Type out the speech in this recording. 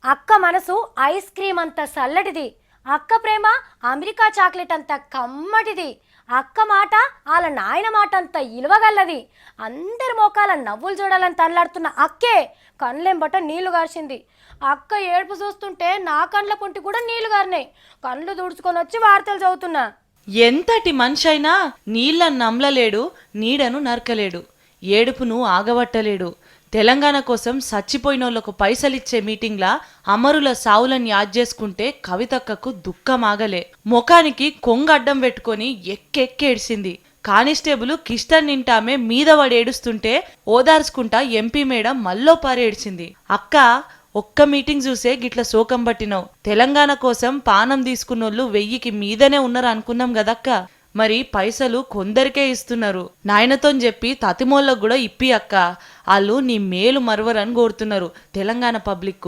అక్క మనసు ice cream అంత చల్లటిది. అక్క ప్రేమ అమెరికా చాక్లెట్ అంత కమ్మటిది. అక్క మాట వాళ్ళ నాయన మాట అంత ఇలువగల్లది. అందరి మోకాల నవ్వులు చూడాలని తనలాడుతున్న అక్కే కళ్ళెంబట నీళ్లు గార్చింది. అక్క ఏడుపు చూస్తుంటే నా కండ్ల పొంటి కూడా నీళ్లు గారినాయి. కళ్ళు తుడుచుకొని వచ్చి వార్తలు చదువుతున్నా. ఎంతటి మనిషైనా నీళ్ళను నమ్మలలేడు, నీడను నరకలేడు, ఏడుపును ఆగబట్టలేడు. తెలంగాణ కోసం సచ్చిపోయినోళ్లకు పైసలిచ్చే మీటింగ్లా అమరుల సావులను యాద్ చేసుకుంటే కవితక్కకు దుఃఖమాగలే. ముఖానికి కొంగడ్డం పెట్టుకొని ఎక్కెక్కేడ్చింది. కానిస్టేబుల్ కిష్టన్ నింటామే మీద పడి ఏడుస్తుంటే ఓదార్చుకుంటా ఎంపీ మేడం మల్లోపారేడ్చింది. అక్క ఒక్క మీటింగ్ చూసే గిట్ల శోకం పట్టినావు. తెలంగాణ కోసం పానం తీసుకున్నోళ్ళు 1000కి మీదనే ఉన్నారు అనుకున్నాం కదక్క. మరి పైసలు కొందరికే ఇస్తున్నారు. నాయనతో చెప్పి తతిమోళ్ళకు కూడా ఇప్పి అక్క. వాళ్ళు నీ మేలు మరవరని కోరుతున్నారు తెలంగాణ పబ్లిక్.